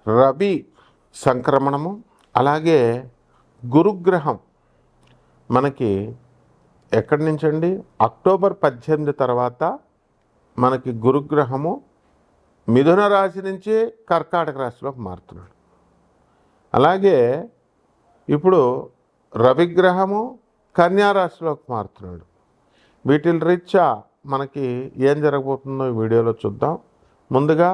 రవి సంక్రమణము, అలాగే గురుగ్రహం మనకి ఎక్కడి నుంచండి, అక్టోబర్ 18 తర్వాత మనకి గురుగ్రహము మిథున రాశి నుంచి కర్కాటక రాశిలోకి మారుతున్నాడు. అలాగే ఇప్పుడు రవిగ్రహము కన్యా రాశిలోకి మారుతున్నాడు. వీటి రీత్యా మనకి ఏం జరగబోతుందో ఈ వీడియోలో చూద్దాం. ముందుగా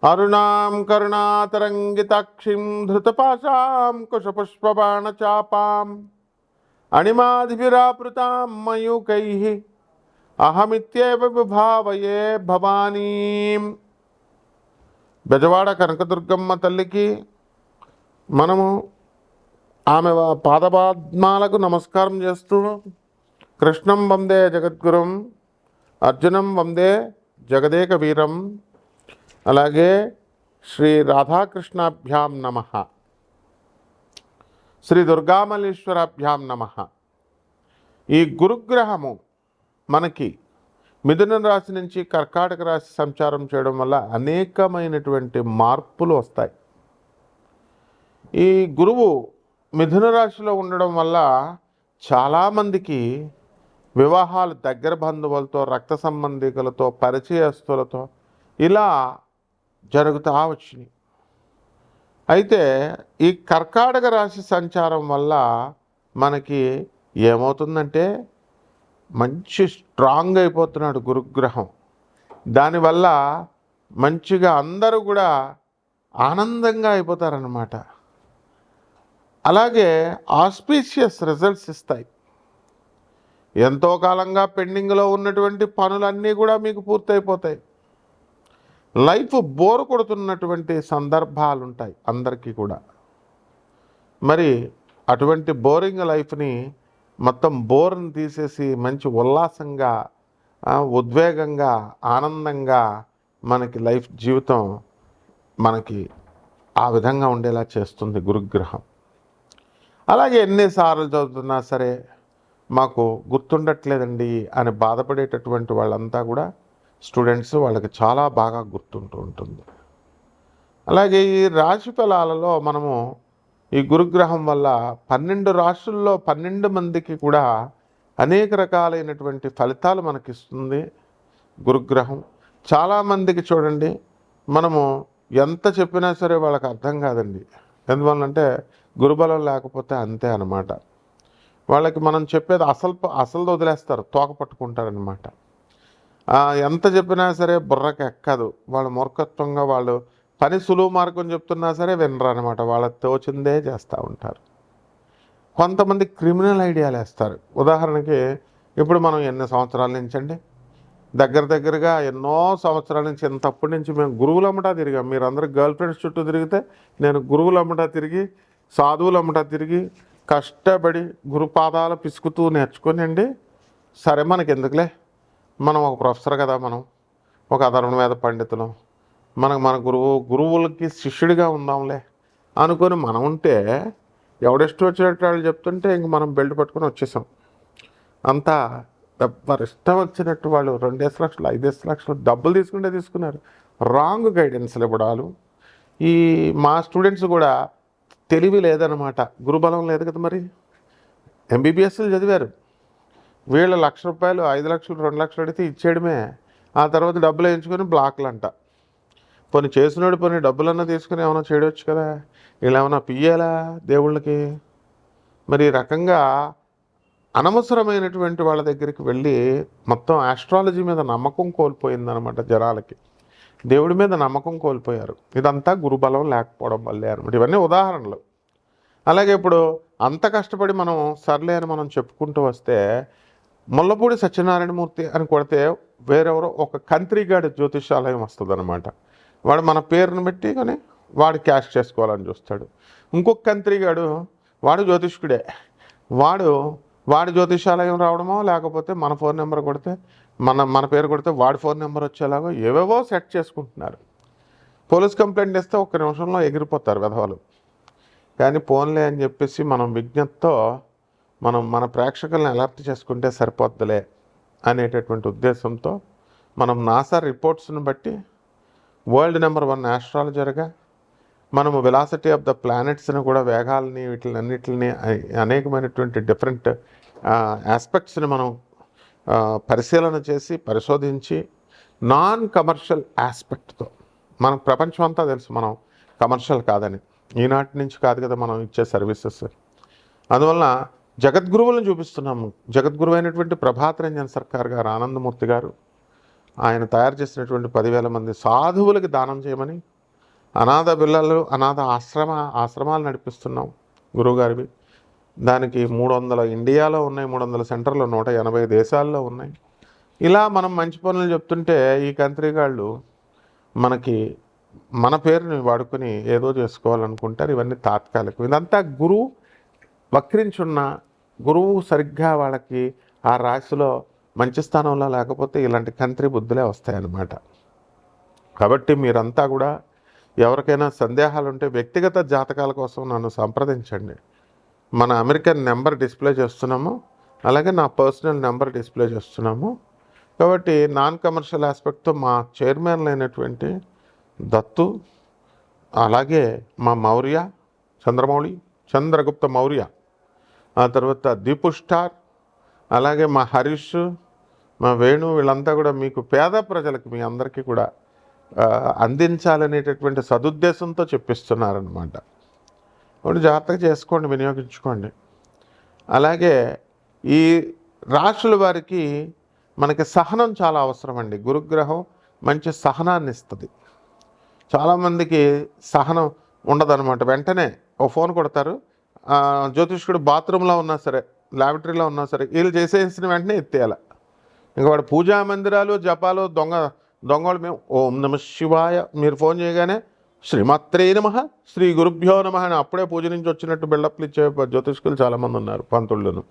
అరుణాం కరుణాతరంగితాక్షిం ధృతపాశాం కుశపుష్పబాణచాపాం అణిమాదిభిరాపృతాం మయూకైః అహమిత్యేవ విభావయే భవానీం. బెజవాడ కనకదుర్గమ్మ తల్లికి మనము ఆమె పాదపద్మాలకు నమస్కారం చేస్తూ కృష్ణం వందే జగద్గురుం, అర్జునం వందే జగదేక వీరం, అలాగే శ్రీ రాధాకృష్ణాభ్యాం నమః, శ్రీ దుర్గామల్లీశ్వరాభ్యాం నమః. ఈ గురుగ్రహము మనకి మిథున రాశి నుంచి కర్కాటక రాశి సంచారం చేయడం వల్ల అనేకమైనటువంటి మార్పులు వస్తాయి. ఈ గురువు మిథున రాశిలో ఉండడం వల్ల చాలామందికి వివాహాలు దగ్గర బంధువులతో, రక్త సంబంధికులతో, పరిచయస్తులతో ఇలా జరుగుతూ వచ్చినాయి. అయితే ఈ కర్కాటక రాశి సంచారం వల్ల మనకి ఏమవుతుందంటే మంచి స్ట్రాంగ్ అయిపోతున్నాడు గురుగ్రహం. దానివల్ల మంచిగా అందరూ కూడా ఆనందంగా అయిపోతారన్నమాట. అలాగే ఆస్పీషియస్ రిజల్ట్స్ ఇస్తాయి. ఎంతో కాలంగా పెండింగ్లో ఉన్నటువంటి పనులన్నీ కూడా మీకు పూర్తయిపోతాయి. లైఫ్ బోర్ కొడుతున్నటువంటి సందర్భాలు ఉంటాయి అందరికీ కూడా. మరి అటువంటి బోరింగ్ లైఫ్ని మొత్తం బోర్ని తీసేసి మంచి ఉల్లాసంగా, ఉద్వేగంగా, ఆనందంగా మనకి లైఫ్ జీవితం మనకి ఆ విధంగా ఉండేలా చేస్తుంది గురుగ్రహం. అలాగే ఎన్నిసార్లు చదువుతున్నా సరే మాకు గుర్తుండట్లేదండి అని బాధపడేటటువంటి వాళ్ళంతా కూడా స్టూడెంట్స్, వాళ్ళకి చాలా బాగా గుర్తుంటూ ఉంటుంది. అలాగే ఈ రాశి ఫలాలలో మనము ఈ గురుగ్రహం వల్ల 12 రాశుల్లో 12 మందికి కూడా అనేక రకాలైనటువంటి ఫలితాలు మనకిస్తుంది గురుగ్రహం. చాలామందికి చూడండి, మనము ఎంత చెప్పినా సరే వాళ్ళకి అర్థం కాదండి. ఎందువల్లంటే గురుబలం లేకపోతే అంతే అన్నమాట. వాళ్ళకి మనం చెప్పేది అసలు వదిలేస్తారు, తోక పట్టుకుంటారనమాట. ఎంత చెప్పినా సరే బుర్రకి ఎక్కదు. వాళ్ళ మూర్ఖత్వంగా వాళ్ళు పని సులువు మార్గం చెప్తున్నా సరే వినరు అనమాట. వాళ్ళకి తోచిందే చేస్తూ ఉంటారు. కొంతమంది క్రిమినల్ ఐడియాలు వేస్తారు. ఉదాహరణకి ఇప్పుడు మనం ఎన్ని సంవత్సరాల నుంచి అండి, దగ్గరగా ఎన్నో సంవత్సరాల నుంచి, ఇంతప్పటి నుంచి మేము గురువులమ్మటా తిరిగాం. మీరందరూ గర్ల్ ఫ్రెండ్స్ చుట్టూ తిరిగితే నేను గురువులమ్మటా తిరిగి, సాధువులమ్మటా తిరిగి, కష్టపడి గురుపాదాలు పిసుకుతూ నేర్చుకొని అండి, సరే మనకి ఎందుకులే, మనం ఒక ప్రొఫెసర్ కదా, మనం ఒక అధర్వణ పండితులం, మన గురువులకి శిష్యుడిగా ఉందాంలే అనుకొని మనం ఉంటే, ఎవడెస్ట్ వచ్చినట్టు వాళ్ళు చెప్తుంటే ఇంక మనం బెల్ట్ పట్టుకొని వచ్చేసాం. అంతా ఎవరు ఇష్టం వచ్చినట్టు వాళ్ళు 2 లక్షలు 5 లక్షలు డబ్బులు తీసుకున్నారు. రాంగ్ గైడెన్స్లు ఇవ్వడాలు. ఈ మా స్టూడెంట్స్ కూడా తెలివి లేదనమాట, గురుబలం లేదు కదా. మరి ఎంబీబీఎస్లు చదివారు, వీళ్ళ ₹1,00,000 5 లక్షలు 2 లక్షలు అడిగితే ఇచ్చేయడమే. ఆ తర్వాత డబ్బులు వేయించుకొని బ్లాక్లు అంట. పోనీ చేసినోడు పోనీ డబ్బులన్నా తీసుకుని ఏమైనా చేయవచ్చు కదా, ఇలా ఏమైనా పియ్యాలా దేవుళ్ళకి? మరి ఈ రకంగా అనవసరమైనటువంటి వాళ్ళ దగ్గరికి వెళ్ళి మొత్తం ఆస్ట్రాలజీ మీద నమ్మకం కోల్పోయిందనమాట జనాలకి. దేవుడి మీద నమ్మకం కోల్పోయారు. ఇదంతా గురుబలం లేకపోవడం వల్లే అనమాట. ఇవన్నీ ఉదాహరణలు. అలాగే ఇప్పుడు అంత కష్టపడి మనం సర్లే అని మనం చెప్పుకుంటూ వస్తే, ముల్లపూడి సత్యనారాయణమూర్తి అని కొడితే వేరెవరో ఒక కంత్రిగాడి జ్యోతిషాలయం వస్తుంది అనమాట. వాడు మన పేరును పెట్టి కానీ వాడు క్యాష్ చేసుకోవాలని చూస్తాడు. ఇంకొక కంత్రిగాడు, వాడు జ్యోతిష్కుడే, వాడి జ్యోతిషాలయం రావడమో, లేకపోతే మన ఫోన్ నెంబర్ కొడితే మన పేరు కొడితే వాడి ఫోన్ నెంబర్ వచ్చేలాగో ఏవేవో సెట్ చేసుకుంటున్నారు. పోలీస్ కంప్లైంట్ ఇస్తే 1 నిమిషంలో ఎగిరిపోతారు వెధవలు. కానీ పోన్లే అని చెప్పేసి మనం విజ్ఞతతో మన ప్రేక్షకులను అలర్ట్ చేసుకుంటే సరిపోద్దులే అనేటటువంటి ఉద్దేశంతో మనం నాసా రిపోర్ట్స్ని బట్టి వరల్డ్ నెంబర్ 1 ఆస్ట్రాలజర్గా మనము వెలాసిటీ ఆఫ్ ద ప్లానెట్స్ని కూడా, వేగాల్ని, వీటిలన్నిటిని, అనేకమైనటువంటి డిఫరెంట్ ఆస్పెక్ట్స్ని మనం పరిశీలన చేసి పరిశోధించి నాన్ కమర్షియల్ ఆస్పెక్ట్తో, మనకు ప్రపంచం అంతా తెలుసు మనం కమర్షియల్ కాదని, ఈనాటి నుంచి కాదు కదా మనం ఇచ్చే సర్వీసెస్. అందువలన జగద్గురువులను చూపిస్తున్నాము. జగద్గురువు అయినటువంటి ప్రభాత్ రంజన్ సర్కార్ గారు, ఆనందమూర్తి గారు, ఆయన తయారు చేసినటువంటి 10,000 మంది సాధువులకి దానం చేయమని, అనాథ పిల్లలు, అనాథ ఆశ్రమాలు నడిపిస్తున్నాం గురువుగారివి. దానికి 300 ఇండియాలో ఉన్నాయి, 300 సెంటర్లు 180 దేశాల్లో ఉన్నాయి. ఇలా మనం మంచి పనులు చెప్తుంటే ఈ కంట్రీ వాళ్ళు మనకి మన పేరుని వాడుకొని ఏదో చేసుకోవాలనుకుంటారు. ఇవన్నీ తాత్కాలికం. ఇదంతా గురువు వక్రించున్న, గురువు సరిగ్గా వాళ్ళకి ఆ రాశిలో మంచి స్థానంలో లేకపోతే ఇలాంటి కంట్రీ బుద్ధులే వస్తాయన్నమాట. కాబట్టి మీరంతా కూడా ఎవరికైనా సందేహాలు ఉంటే వ్యక్తిగత జాతకాల కోసం నన్ను సంప్రదించండి. మన అమెరికన్ నెంబర్ డిస్ప్లే చేస్తున్నాము, అలాగే నా పర్సనల్ నెంబర్ డిస్ప్లే చేస్తున్నాము. కాబట్టి నాన్ కమర్షియల్ ఆస్పెక్ట్తో మా చైర్మన్లు అయినటువంటి దత్తు, అలాగే మా మౌర్య, చంద్రగుప్త మౌర్య, ఆ తర్వాత దీపు స్టార్, అలాగే మా హరీష్, మా వేణు, వీళ్ళంతా కూడా మీకు పేద ప్రజలకు, మీ అందరికీ కూడా అందించాలనేటటువంటి సదుద్దేశంతో చెప్పిస్తున్నారనమాట. ఒకటి జాగ్రత్తగా చేసుకోండి, వినియోగించుకోండి. అలాగే ఈ రాశుల వారికి మనకి సహనం చాలా అవసరం అండి. గురుగ్రహం మంచి సహనాన్ని ఇస్తుంది. చాలామందికి సహనం ఉండదన్నమాట. వెంటనే ఓ ఫోన్ కొడతారు, జ్యోతిష్కుడు బాత్రూంలో ఉన్నా సరే, ల్యాబరేటరీలో ఉన్నా సరే, వీళ్ళు చేసేసిన వెంటనే ఎత్తేయాలి. ఇంకా వాడు పూజా మందిరాలు, జపాలు, దొంగలు మేము ఓం నమ శివాయ, మీరు ఫోన్ చేయగానే శ్రీమాత్రే నమః, శ్రీ గురుభ్యో నమః అని అప్పుడే పూజ నుంచి వచ్చినట్టు బిల్డప్లు ఇచ్చే జ్యోతిష్కులు చాలామంది ఉన్నారు, పంతుళ్ళను.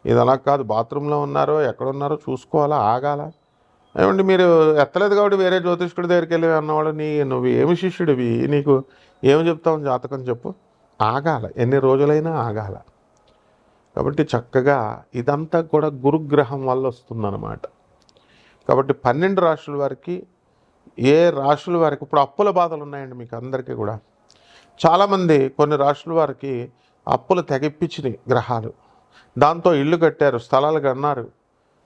ఇది అలా కాదు. బాత్రూంలో ఉన్నారో ఎక్కడున్నారో చూసుకోవాలా, ఆగాల. ఏమంటే మీరు ఎత్తలేదు కాబట్టి వేరే జ్యోతిష్కుడి దగ్గరికి వెళ్ళి అన్నవాడు, నువ్వు ఏమి శిష్యుడివి, నీకు ఏమి చెప్తావు జాతకం చెప్పు, ఆగాల, ఎన్ని రోజులైనా ఆగాల. కాబట్టి చక్కగా ఇదంతా కూడా గురుగ్రహం వల్ల వస్తుందన్నమాట. కాబట్టి 12 రాశుల వారికి, ఏ రాశుల వారికి ఇప్పుడు అప్పుల బాధలు ఉన్నాయండి మీకు అందరికీ కూడా. చాలామంది కొన్ని రాశుల వారికి అప్పులు తెగిప్పించినాయి గ్రహాలు. దాంతో ఇల్లు కట్టారు, స్థలాలు కన్నారు,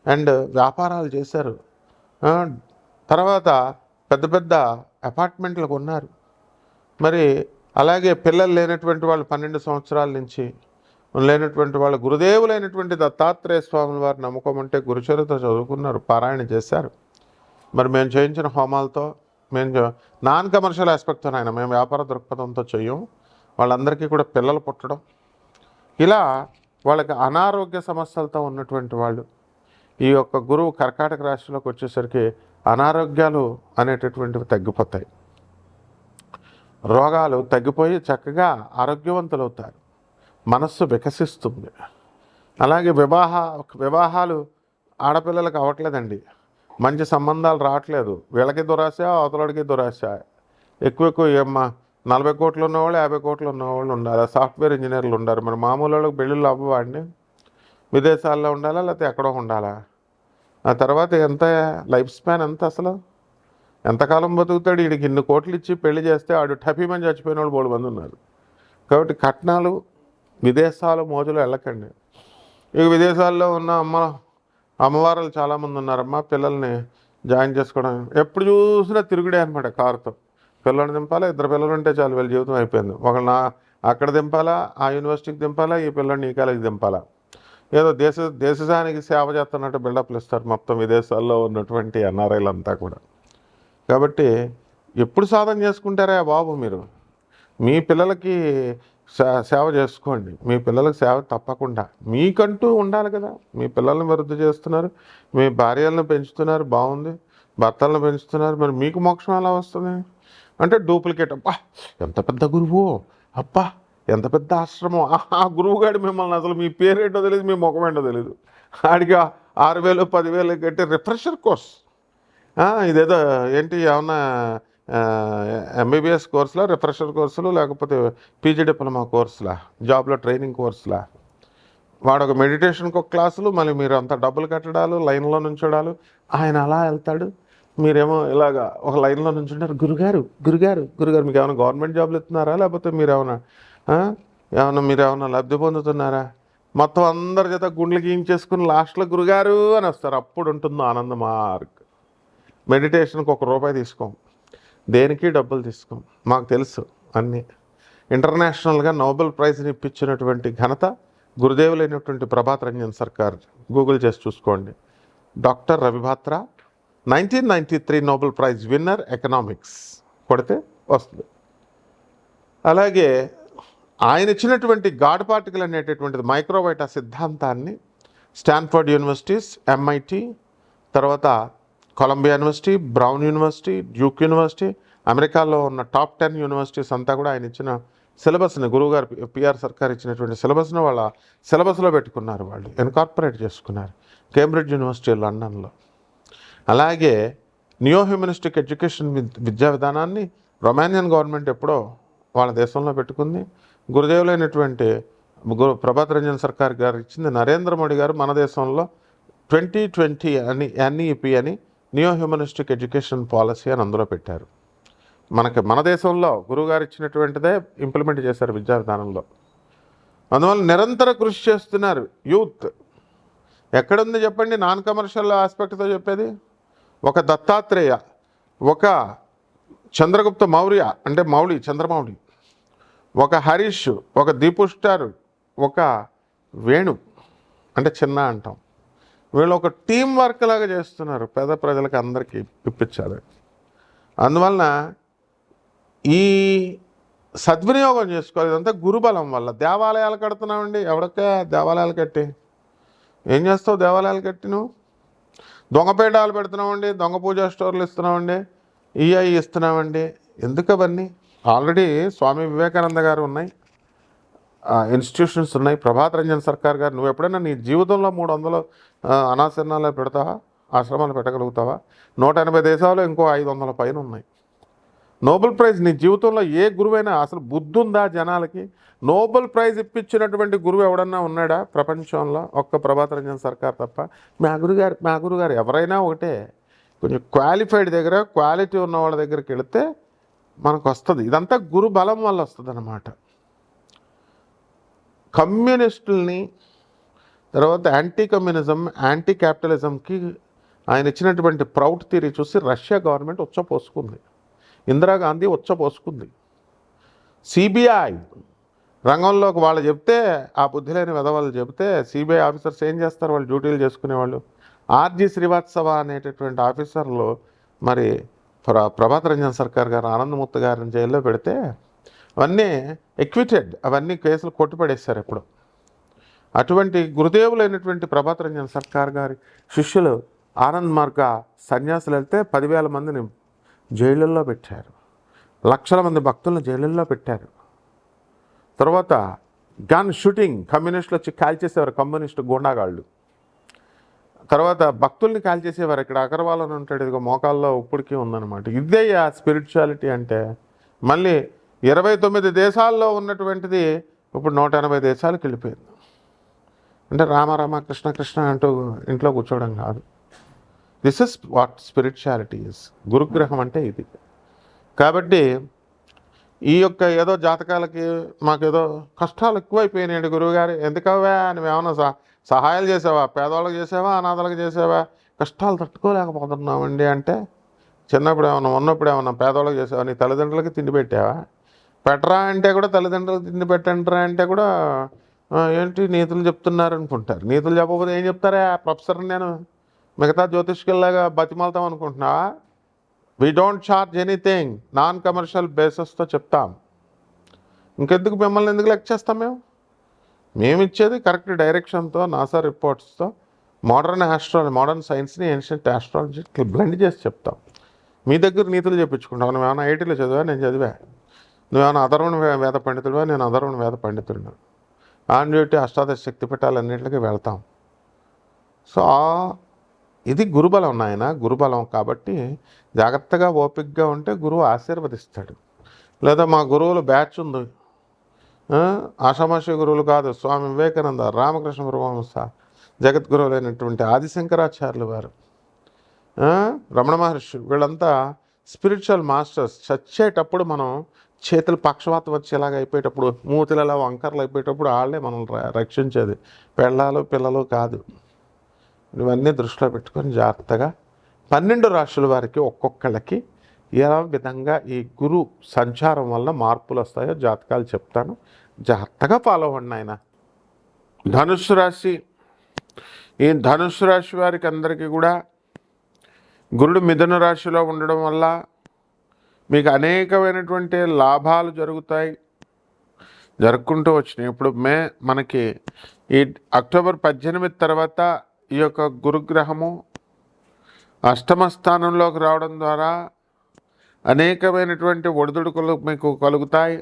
అండ్ వ్యాపారాలు చేశారు, తర్వాత పెద్ద పెద్ద అపార్ట్మెంట్లు కొన్నారు. మరి అలాగే పిల్లలు లేనటువంటి వాళ్ళు 12 సంవత్సరాల నుంచి లేనటువంటి వాళ్ళు గురుదేవులైనటువంటి దత్తాత్రేయ స్వాముల వారు నమ్ముకోమంటే గురుచరిత్ర చదువుకున్నారు, పారాయణ చేశారు. మరి మేము చేయించిన హోమాలతో, మేము నాన్ కమర్షియల్ ఆస్పెక్ట్తో అయినా మేము వ్యాపార దృక్పథంతో చెయ్యం. వాళ్ళందరికీ కూడా పిల్లలు పుట్టడం, ఇలా వాళ్ళకి అనారోగ్య సమస్యలతో ఉన్నటువంటి వాళ్ళు, ఈ యొక్క గురువు కర్కాటక రాశిలోకి వచ్చేసరికి అనారోగ్యాలు అనేటటువంటివి తగ్గిపోతాయి, రోగాలు తగ్గిపోయి చక్కగా ఆరోగ్యవంతులు అవుతారు, మనస్సు వికసిస్తుంది. అలాగే వివాహాలు ఆడపిల్లలకు అవ్వట్లేదండి, మంచి సంబంధాలు రావట్లేదు. వీళ్ళకి దురాశ, అవతలడికి దురాశ. ఎక్కువ ఏమ్మా 40 కోట్లు ఉన్నవాళ్ళు, 50 కోట్లు ఉన్నవాళ్ళు ఉండాలి, సాఫ్ట్వేర్ ఇంజనీర్లు ఉండాలి. మరి మామూలు వాళ్ళకి పెళ్ళిళ్ళు అవ్వవాడిని, విదేశాల్లో ఉండాలా లేకపోతే ఎక్కడో ఉండాలా? ఆ తర్వాత ఎంత లైఫ్ స్పాన్ ఎంత, అసలు ఎంతకాలం బతుకుతాడు? వీడికి ఇన్ని కోట్లు ఇచ్చి పెళ్లి చేస్తే ఆడు టపీమని చచ్చిపోయిన వాళ్ళు 3 మంది ఉన్నారు. కాబట్టి కట్నాలు, విదేశాలు మోజులు వెళ్ళకండి. ఇక విదేశాల్లో ఉన్న అమ్మవారులు చాలామంది ఉన్నారమ్మా, పిల్లల్ని జాయిన్ చేసుకోవడం ఎప్పుడు చూసినా తిరుగుడే అనమాట. కారుతో పిల్లల్ని దింపాలా, 2 పిల్లలు ఉంటే చాలు, వీళ్ళ జీవితం అయిపోయింది. ఒకళ్ళని అక్కడ దింపాలా, ఆ యూనివర్సిటీకి దింపాలా, ఈ పిల్లల్ని ఈ కాలేజీకి దింపాలా. ఏదో దేశానికి సేవ చేస్తున్నట్టు బిల్డప్లు ఇస్తారు మొత్తం విదేశాల్లో ఉన్నటువంటి ఎన్ఆర్ఐలంతా కూడా. కాబట్టి ఎప్పుడు సాధన చేసుకుంటారా బాబు మీరు? మీ పిల్లలకి సేవ చేసుకోండి. మీ పిల్లలకు సేవ తప్పకుండా. మీకంటూ ఉండాలి కదా. మీ పిల్లల్ని వృద్ధి చేస్తున్నారు, మీ భార్యలను పెంచుతున్నారు, బాగుంది, భర్తలను పెంచుతున్నారు, మరి మీకు మోక్షం ఎలా వస్తుంది? అంటే డూప్లికేట్. అబ్బా ఎంత పెద్ద గురువు, అబ్బా ఎంత పెద్ద ఆశ్రమం, ఆ గురువుగాడు మిమ్మల్ని అసలు మీ పేరేంటో తెలియదు, మీ ముఖం ఏంటో తెలియదు, ఆడికి 6,000 10,000 కట్టి రిఫ్రెషర్ కోర్స్. ఇదేదో ఏంటి ఏమన్నా ఎంబీబీఎస్ కోర్సులా, రిఫ్రెషర్ కోర్సులు, లేకపోతే పీజీ డిప్లొమా కోర్సులా, జాబ్లో ట్రైనింగ్ కోర్సులా? వాడు ఒక మెడిటేషన్కి ఒక క్లాసులు, మళ్ళీ మీరు అంత డబ్బులు కట్టడాలు, లైన్లో నుంచోడాలు. ఆయన అలా వెళ్తాడు, మీరేమో ఇలాగా ఒక లైన్లో నుంచుంటారు, గురుగారు గురుగారు గురుగారు మీకు ఏమైనా గవర్నమెంట్ జాబ్లు ఇస్తున్నారా, లేకపోతే మీరేమైనా లబ్ధి పొందుతున్నారా? మొత్తం అందరి చేత గుండెలు గీయించేసుకుని లాస్ట్లో గురుగారు అని వస్తారు. అప్పుడు ఉంటుందో ఆనంద మార్క్. మెడిటేషన్కి ₹1 తీసుకోం, దేనికి డబ్బులు తీసుకోం, మాకు తెలుసు అన్నీ. ఇంటర్నేషనల్గా నోబెల్ ప్రైజ్ని ఇప్పించినటువంటి ఘనత గురుదేవులైనటువంటి ప్రభాత్ రంజన్ సర్కార్. గూగుల్ చేసి చూసుకోండి. Doctor రవిభాత్రా 1993 Nobel prize winner economics కొడితే వస్తుంది. అలాగే ఆయన ఇచ్చినటువంటి గాడ్ పార్టికల్ అనేటటువంటిది మైక్రోవైటా సిద్ధాంతాన్ని స్టాన్ఫర్డ్ యూనివర్సిటీస్, MIT, తర్వాత Columbia university, Brown university, Duke university, అమెరికాలో ఉన్న టాప్ 10 యూనివర్సిటీస్ అంతా కూడా ఆయన ఇచ్చిన సిలబస్ని, గురువుగారు PR సర్కార్ ఇచ్చినటువంటి సిలబస్ని వాళ్ళ సిలబస్లో పెట్టుకున్నారు, వాళ్ళు ఇన్కార్పొరేట్ చేసుకున్నారు. కేంబ్రిడ్జ్ యూనివర్సిటీ లండన్లో. అలాగే నియో హ్యూమనిస్టిక్ ఎడ్యుకేషన్ విద్యా విధానాన్ని రొమానియన్ గవర్నమెంట్ ఎప్పుడో వాళ్ళ దేశంలో పెట్టుకుంది. గురుదేవులైనటువంటి ప్రభాత్ రంజన్ సర్కార్ గారు ఇచ్చింది. నరేంద్ర మోడీ గారు మన దేశంలో 2020 అని NEP అని నియో హ్యూమనిస్టిక్ ఎడ్యుకేషన్ పాలసీ అని అందులో పెట్టారు. మన దేశంలో గురువుగారు ఇచ్చినటువంటిదే ఇంప్లిమెంట్ చేశారు విద్యా విధానంలో. అందువల్ల నిరంతర కృషి చేస్తున్నారు యూత్. ఎక్కడుంది చెప్పండి నాన్ కమర్షియల్ ఆస్పెక్ట్తో చెప్పేది? ఒక దత్తాత్రేయ, ఒక చంద్రగుప్త మౌర్య అంటే చంద్రమౌళి, ఒక హరీష్, ఒక దీపు స్టార్, ఒక వేణు అంటే చిన్న అంటాం. వీళ్ళు ఒక టీం వర్క్ లాగా చేస్తున్నారు పేద ప్రజలకు అందరికీ ఇప్పించాలి. అందువలన ఈ సద్వినియోగం చేసుకోవాలి. ఇదంతా గురుబలం వల్ల. దేవాలయాలు కడుతున్నామండి, ఎవరికే దేవాలయాలు కట్టి ఏం చేస్తావు? దేవాలయాలు కట్టి నువ్వు దొంగపేటాలు పెడుతున్నామండి, దొంగ పూజా స్టోర్లు ఇస్తున్నామండి, ఇస్తున్నామండి. ఎందుకు అవన్నీ? ఆల్రెడీ స్వామి వివేకానంద గారు ఉన్నాయి, ఇన్స్టిట్యూషన్స్ ఉన్నాయి. ప్రభాత్ రంజన్ సర్కార్ గారు, నువ్వు ఎప్పుడైనా నీ జీవితంలో 300 అనాశరణాలు పెడతావా? ఆశ్రమాలు పెట్టగలుగుతావా? 180 దేశాలు ఇంకో 500 పైన ఉన్నాయి. నోబెల్ ప్రైజ్ నీ జీవితంలో ఏ గురువైనా అసలు బుద్ధి ఉందా జనాలకి? నోబెల్ ప్రైజ్ ఇప్పించినటువంటి గురువు ఎవడన్నా ఉన్నాడా ప్రపంచంలో? ఒక్క ప్రభాత్ రంజన్ సర్కార్ తప్ప. మా గురుగారు ఎవరైనా ఒకటే. కొంచెం క్వాలిఫైడ్ దగ్గర, క్వాలిటీ ఉన్న వాళ్ళ దగ్గరికి వెళితే మనకు వస్తుంది. ఇదంతా గురు బలం వల్ల వస్తుంది అన్నమాట. కమ్యూనిస్టుల్ని, తర్వాత యాంటీ కమ్యూనిజం, యాంటీ క్యాపిటలిజంకి ఆయన ఇచ్చినటువంటి ప్రౌడ్ థియరీ చూసి రష్యా గవర్నమెంట్ ఉచ్చపోసుకుంది, ఇందిరాగాంధీ ఉచ్చపోసుకుంది. CBI రంగంలోకి వాళ్ళు చెప్తే, ఆ బుద్ధి లేని వెధవాళ్ళు చెప్తే CBI ఆఫీసర్స్ ఏం చేస్తారు? వాళ్ళు డ్యూటీలు చేసుకునేవాళ్ళు. RG శ్రీవాత్సవ అనేటటువంటి ఆఫీసర్లు మరి ప్రభాత్ రంజన్ సర్కార్ గారు, ఆనందమూర్తి గారిని జైల్లో పెడితే అవన్నీ ఎక్విటెడ్, అవన్నీ కేసులు కొట్టిపడేశారు ఎప్పుడు. అటువంటి గురుదేవులైనటువంటి ప్రభాత్ రంజన్ సర్కార్ గారి శిష్యులు ఆనంద్ మార్గ సన్యాసులు వెళ్తే 10,000 మందిని జైళ్ళల్లో పెట్టారు, లక్షల మంది భక్తులను జైళ్ళల్లో పెట్టారు. తర్వాత గన్ షూటింగ్, కమ్యూనిస్టులు వచ్చి కాల్చేసేవారు, కమ్యూనిస్టు గూండాగాళ్ళు. తర్వాత భక్తుల్ని కాల్చేసేవారు. ఇక్కడ అగర్వాల్ అని ఉంటాడు, ఇదిగో మోకాల్లో ఇప్పటికీ ఉందన్నమాట. ఇదే ఆ స్పిరిచువాలిటీ అంటే. మళ్ళీ 29 దేశాల్లో ఉన్నటువంటిది ఇప్పుడు 180 దేశాలకు వెళ్ళిపోయింది. అంటే రామ కృష్ణ కృష్ణ అంటూ ఇంట్లో కూర్చోవడం కాదు. This is what spirituality is. గురుగ్రహం అంటే ఇది. కాబట్టి ఈ యొక్క ఏదో జాతకాలకి మాకేదో కష్టాలు ఎక్కువైపోయినాయండి గురువుగారు, ఎందుకవా నువ్వేమన్నా సహాయాలు చేసావా? పేదవాళ్ళకి చేసావా? అనాథాలకు చేసావా? కష్టాలు తట్టుకోలేకపోతున్నామండి అంటే, చిన్నప్పుడు ఏమన్నా ఉన్నప్పుడు ఏమన్నా పేదవాళ్ళకి చేసావా? నీ తల్లిదండ్రులకి తిండి పెట్టావా? పెట్టరా అంటే కూడా, తల్లిదండ్రులకు తిండి పెట్టండిరా అంటే కూడా ఏంటి నీతులు చెప్తున్నారు అనుకుంటారు. నీతులు చెప్పకపోతే ఏం చెప్తారా? ప్రొఫెసర్ నేను మిగతా జ్యోతిష్కుల్లాగా బతిమాలతాం అనుకుంటున్నావా? We don't charge anything, non commercial బేసెస్తో చెప్తాం. ఇంకెందుకు మిమ్మల్ని ఎందుకు లెక్క చేస్తాం? మేము ఇచ్చేది కరెక్ట్ డైరెక్షన్తో, నాసా రిపోర్ట్స్తో, మోడర్న్ సైన్స్ని ఏన్షియంట్ ఆస్ట్రాలజీ బ్లెండ్ చేసి చెప్తాం. మీ దగ్గర నీతులు చెప్పించుకుంటాం. నువ్వేమైనా ఐటీలో చదివా? నేను చదివా. నువ్వేమైనా అధర్వణ వేద పండితుడివా? నేను అధర్వణ వేద పండితుడిని. ఆన్ డ్యూటీ అష్టాదశ శక్తి పీఠాలన్నింటికి వెళ్తాం. సో ఇది గురుబలం నాయన, గురుబలం. కాబట్టి జాగ్రత్తగా ఓపికగా ఉంటే గురువు ఆశీర్వదిస్తాడు. లేదా మా గురువులు బ్యాచ్ ఉంది, ఆషామాషి గురువులు కాదు. స్వామి వివేకానంద, రామకృష్ణ పరమహంస, జగద్గురువులైనటువంటి ఆదిశంకరాచార్యులు వారు, రమణ మహర్షి వీళ్ళంతా స్పిరిచువల్ మాస్టర్స్. చచ్చేటప్పుడు మనం చేతులు పక్షవాతం వచ్చేలాగా అయిపోయేటప్పుడు, మూతులలో వంకర్లు అయిపోయేటప్పుడు వాళ్ళే మనం రక్షించేది, పెళ్ళాలు పిల్లలు కాదు. ఇవన్నీ దృష్టిలో పెట్టుకొని జాగ్రత్తగా 12 రాశుల వారికి ఒక్కొక్కళ్ళకి ఏ విధంగా ఈ గురు సంచారం వల్ల మార్పులు వస్తాయో జాతకాలు చెప్తాను, జాగ్రత్తగా ఫాలో అవ్వండి ఆయన. ధనుస్సు రాశి. ఈ ధనుస్సు రాశి వారికి అందరికీ కూడా గురుడు మిథున రాశిలో ఉండడం వల్ల మీకు అనేకమైనటువంటి లాభాలు జరుపుకుంటూ వచ్చినాయి. ఇప్పుడు మనకి ఈ అక్టోబర్ 18 తర్వాత ఈ యొక్క గురుగ్రహము అష్టమ స్థానంలోకి రావడం ద్వారా అనేకమైనటువంటి ఒడిదుడుకులు మీకు కలుగుతాయి.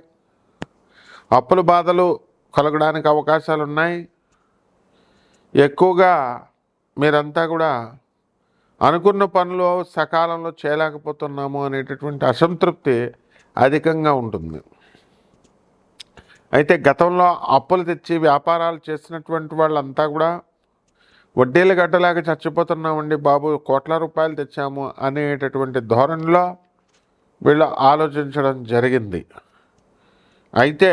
అప్పుల బాధలు కలగడానికి అవకాశాలు ఉన్నాయి. ఎక్కువగా మీరంతా కూడా అనుకున్న పనులు సకాలంలో చేయలేకపోతున్నాము అనేటటువంటి అసంతృప్తి అధికంగా ఉంటుంది. అయితే గతంలో అప్పులు తెచ్చి వ్యాపారాలు చేసినటువంటి వాళ్ళంతా కూడా వడ్డీలు గట్టలేక చచ్చిపోతున్నామండి బాబు, కోట్ల రూపాయలు తెచ్చాము అనేటటువంటి ధోరణిలో వీళ్ళు ఆలోచించడం జరిగింది. అయితే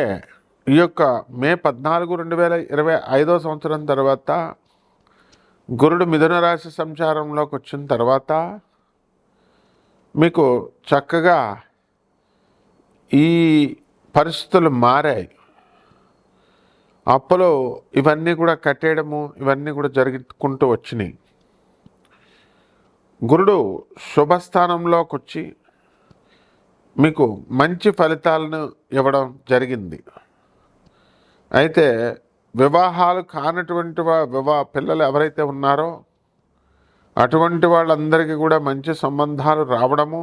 ఈ యొక్క మే 14, 2025 సంవత్సరం తర్వాత గురుడు మిథున రాశి సంచారంలోకి వచ్చిన తర్వాత మీకు చక్కగా ఈ పరిస్థితులు మారాయి. అప్పులు ఇవన్నీ కూడా కట్టేయడము ఇవన్నీ కూడా జరుగుకుంటూ వచ్చినాయి. గురుడు శుభస్థానంలోకి వచ్చి మీకు మంచి ఫలితాలను ఇవ్వడం జరిగింది. అయితే వివాహాలు కానటువంటి పిల్లలు ఎవరైతే ఉన్నారో అటువంటి వాళ్ళందరికీ కూడా మంచి సంబంధాలు రావడము,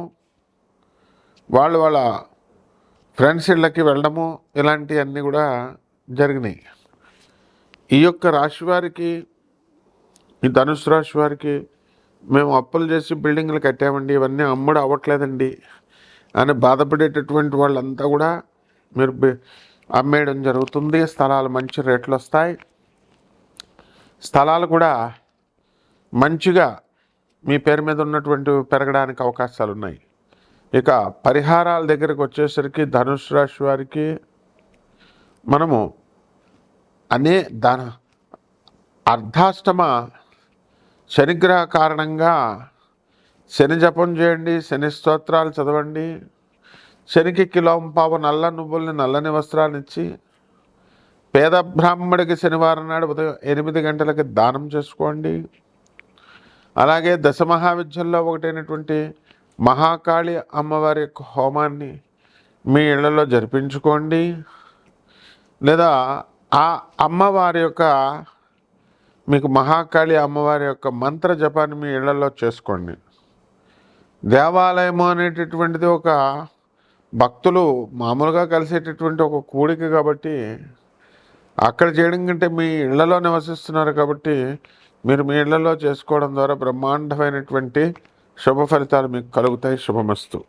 వాళ్ళ ఫ్రెండ్స్ ఇళ్ళకి వెళ్ళడము ఇలాంటివన్నీ కూడా జరిగినాయి. ఈ యొక్క రాశి వారికి, ఈ ధనుసు రాశి వారికి మేము అప్పులు చేసి బిల్డింగ్లు కట్టామండి, ఇవన్నీ అమ్ముడు అవ్వట్లేదండి అని బాధపడేటటువంటి వాళ్ళంతా కూడా మీరు అమ్మేయడం జరుగుతుంది. స్థలాలు మంచి రేట్లు వస్తాయి. స్థలాలు కూడా మంచిగా మీ పేరు మీద ఉన్నటువంటి పెరగడానికి అవకాశాలు ఉన్నాయి. ఇక పరిహారాల దగ్గరకు వచ్చేసరికి ధనుసు రాశి వారికి మనము అర్ధాష్టమ శనిగ్రహ కారణంగా శని జపం చేయండి, శని స్తోత్రాలు చదవండి, శనికి కిలోంపావు నల్ల నువ్వుల్ని నల్లని వస్త్రాన్ని ఇచ్చి పేద బ్రాహ్మడికి శనివారం నాడు ఉదయం 8 గంటలకి దానం చేసుకోండి. అలాగే దశమహావిద్యల్లో ఒకటైనటువంటి మహాకాళి అమ్మవారి యొక్క హోమాన్ని మీ ఇళ్లలో జరిపించుకోండి. లేదా ఆ అమ్మవారి యొక్క మీకు మహాకాళి అమ్మవారి యొక్క మంత్ర జపాన్ని మీ ఇళ్లలో చేసుకోండి. దేవాలయము అనేటటువంటిది ఒక భక్తులు మామూలుగా కలిసేటటువంటి ఒక కూడిక కాబట్టి అక్కడ చేయడం కంటే మీ ఇళ్లలో నివసిస్తున్నారు కాబట్టి మీరు మీ ఇళ్లలో చేసుకోవడం ద్వారా బ్రహ్మాండమైనటువంటి శుభ ఫలితాలు మీకు కలుగుతాయి. శుభమస్తు.